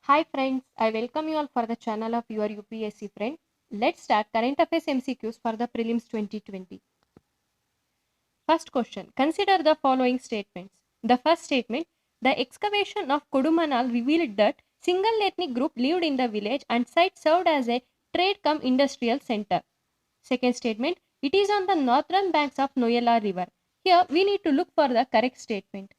Hi friends, I welcome you all for the channel of your UPSC friend. Let's start current affairs MCQs for the prelims 2020. First question, consider the following statements. The first statement, the excavation of Kodumanal revealed that single ethnic group lived in the village and site served as a trade cum industrial center. Second statement, it is on the northern banks of Noyala river. Here we need to look for the correct statement.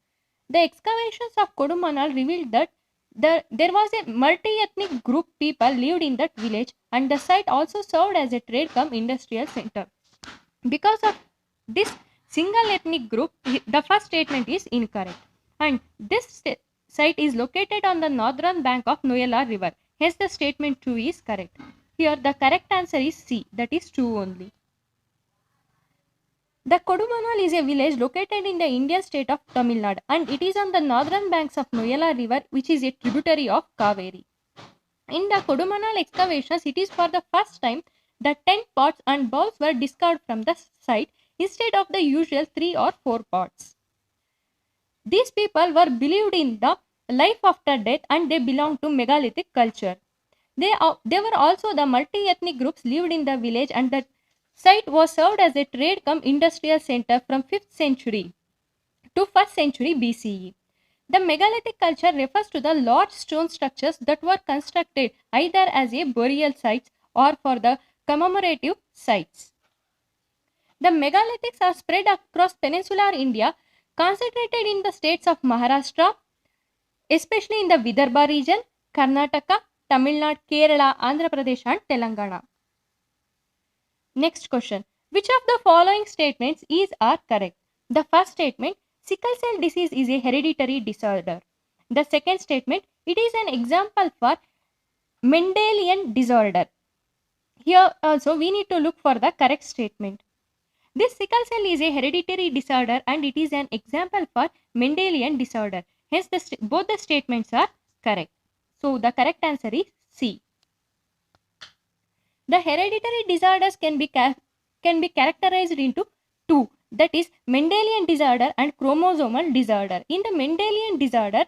The excavations of Kodumanal revealed that there was a multi-ethnic group people lived in that village and the site also served as a trade cum industrial center. Because of this single ethnic group, the first statement is incorrect. And this site is located on the northern bank of Noyala river. Hence the statement 2 is correct. Here the correct answer is C, that is true only. The Kodumanal is a village located in the Indian state of Tamil Nadu and it is on the northern banks of Noyala river which is a tributary of Kaveri. In the Kodumanal excavations, it is for the first time that 10 pots and bowls were discovered from the site instead of the usual 3 or 4 pots. These people were believed in the life after death and they belonged to megalithic culture. They were also the multi-ethnic groups lived in the village and the site was served as a trade cum industrial center from 5th century to 1st century BCE. The megalithic culture refers to the large stone structures that were constructed either as a burial sites or for the commemorative sites. The megalithics are spread across peninsular India, concentrated in the states of Maharashtra, especially in the Vidarbha region, Karnataka, Tamil Nadu, Kerala, Andhra Pradesh and Telangana. Next question. Which of the following statements are correct? The first statement, sickle cell disease is a hereditary disorder. The second statement, it is an example for Mendelian disorder. Here also we need to look for the correct statement. This sickle cell is a hereditary disorder and it is an example for Mendelian disorder. Hence both the statements are correct. So the correct answer is C. The hereditary disorders can be characterized into two, that is Mendelian disorder and chromosomal disorder. In the Mendelian disorder,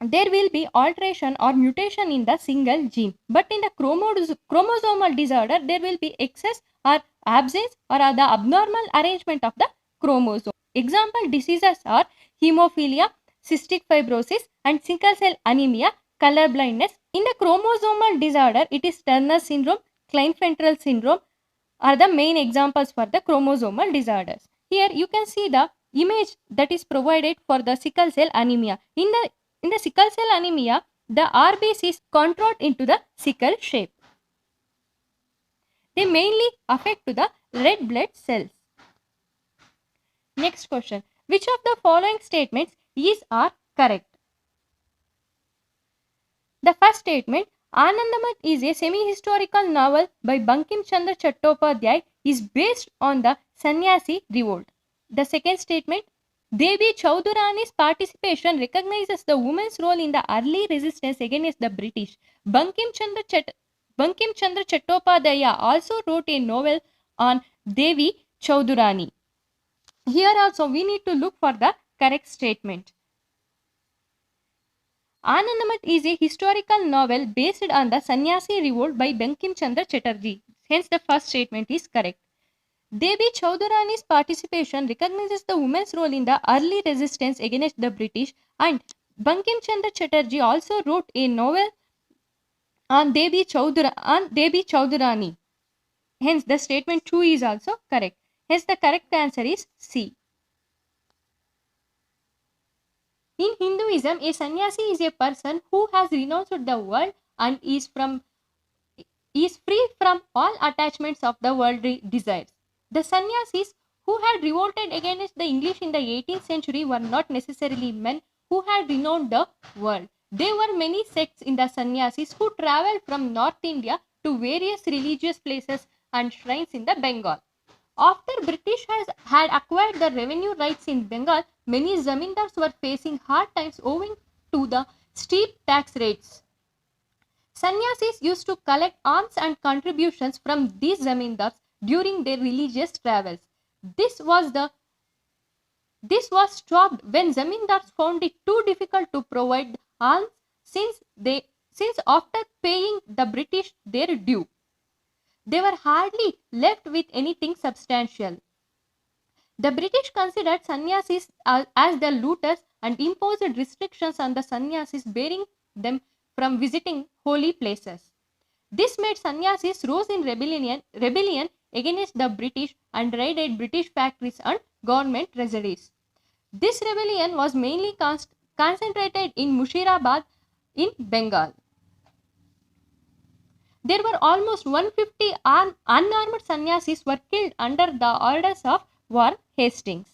there will be alteration or mutation in the single gene, but in the chromosomal disorder, there will be excess or absence or the abnormal arrangement of the chromosome. Example diseases are hemophilia, cystic fibrosis and sickle cell anemia, color blindness. In the chromosomal disorder, it is Turner syndrome, Klinefelter syndrome are the main examples for the chromosomal disorders. Here you can see the image that is provided for the sickle cell anemia. In the sickle cell anemia, the RBCs contort into the sickle shape. They mainly affect to the red blood cells. Next question. Which of the following statements are correct? The first statement, Anandamath is a semi-historical novel by Bankim Chandra Chattopadhyay is based on the Sannyasi revolt. The second statement, Devi Chaudhurani's participation recognizes the women's role in the early resistance against the British. Bankim Chandra Chattopadhyay also wrote a novel on Devi Chaudhurani. Here also we need to look for the correct statement. Anandamath is a historical novel based on the Sannyasi revolt by Bankim Chandra Chatterjee. Hence the first statement is correct. Devi Chaudhurani's participation recognizes the women's role in the early resistance against the British, and Bankim Chandra Chatterjee also wrote a novel on Devi Chaudhurani. Hence the statement 2 is also correct. Hence the correct answer is C. In Hinduism, a sannyasi is a person who has renounced the world and is free from all attachments of the worldly desires. The sannyasis who had revolted against the English in the 18th century were not necessarily men who had renounced the world. There were many sects in the sannyasis who traveled from North India to various religious places and shrines in the Bengal. After British had acquired the revenue rights in Bengal, many zamindars were facing hard times owing to the steep tax rates. Sannyasis used to collect alms and contributions from these zamindars during their religious travels. This was stopped when zamindars found it too difficult to provide alms since since after paying the British their due, they were hardly left with anything substantial. The British considered sannyasis as the looters and imposed restrictions on the sannyasis, barring them from visiting holy places. This made sannyasis rose in rebellion against the British and raided British factories and government treasuries. This rebellion was mainly concentrated in Mushirabad in Bengal. There were almost 150 unarmed sannyasis were killed under the orders of War Hastings.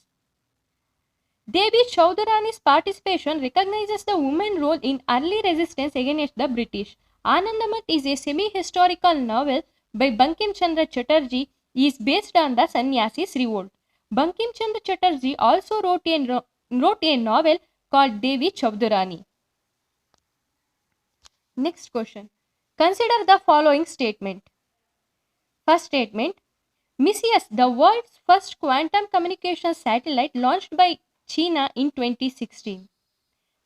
Devi Chaudharani's participation recognizes the women's role in early resistance against the British. Anandamath is a semi-historical novel by Bankim Chandra Chatterjee is based on the Sannyasis revolt. Bankim Chandra Chatterjee also wrote a novel called Devi Chaudharani. Next question. Consider the following statement. First statement. Messias, the world's first quantum communication satellite launched by China in 2016.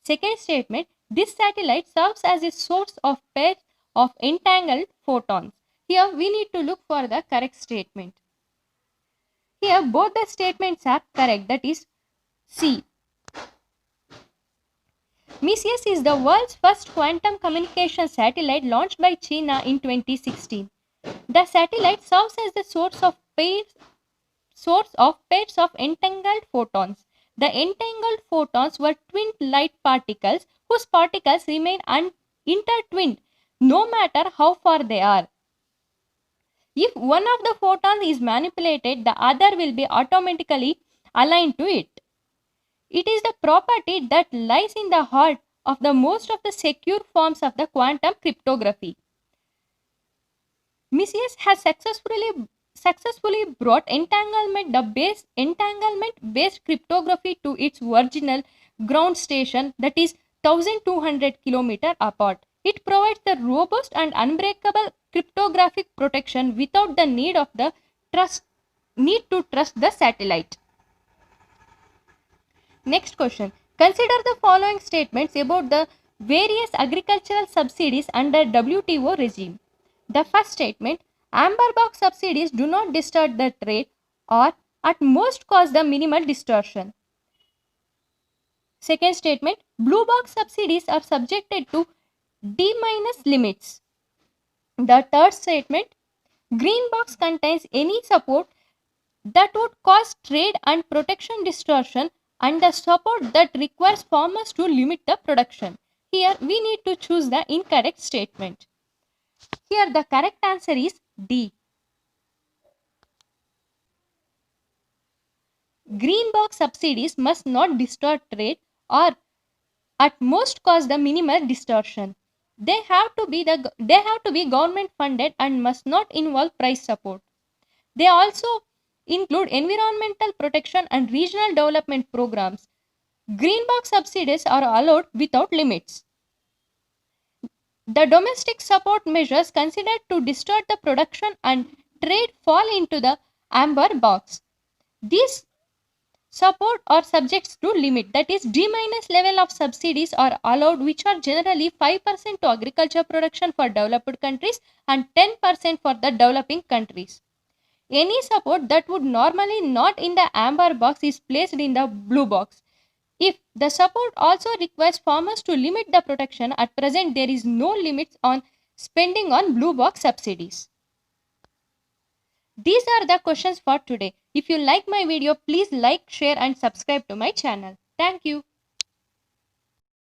Second statement. This satellite serves as a source of pairs of entangled photons. Here we need to look for the correct statement. Here both the statements are correct, that is C. Messias is the world's first quantum communication satellite launched by China in 2016. The satellite serves as the source of pairs of entangled photons. The entangled photons were twinned light particles whose particles remain intertwined no matter how far they are. If one of the photons is manipulated, the other will be automatically aligned to it. It is the property that lies in the heart of the most of the secure forms of the quantum cryptography. Messias has successfully brought entanglement-based cryptography to its original ground station, that is 1200 km apart. It provides the robust and unbreakable cryptographic protection without the need to trust the satellite. Next question. Consider the following statements about the various agricultural subsidies under WTO regime. The first statement, amber box subsidies do not distort the trade or at most cause the minimal distortion. Second statement, blue box subsidies are subjected to D- limits. The third statement, green box contains any support that would cause trade and protection distortion and the support that requires farmers to limit the production. Here we need to choose the incorrect statement. Here the correct answer is D. Green box subsidies must not distort trade or at most cause the minimal distortion. They have to be government funded and must not involve price support. They also include environmental protection and regional development programs. Green box subsidies are allowed without limits. The domestic support measures considered to distort the production and trade fall into the amber box. These support are subject to limit, that is D- level of subsidies are allowed, which are generally 5% to agriculture production for developed countries and 10% for the developing countries. Any support that would normally not in the amber box is placed in the blue box. If the support also requires farmers to limit the production, at present there is no limits on spending on blue box subsidies. These are the questions for today. If you like my video, please like, share and subscribe to my channel. Thank you.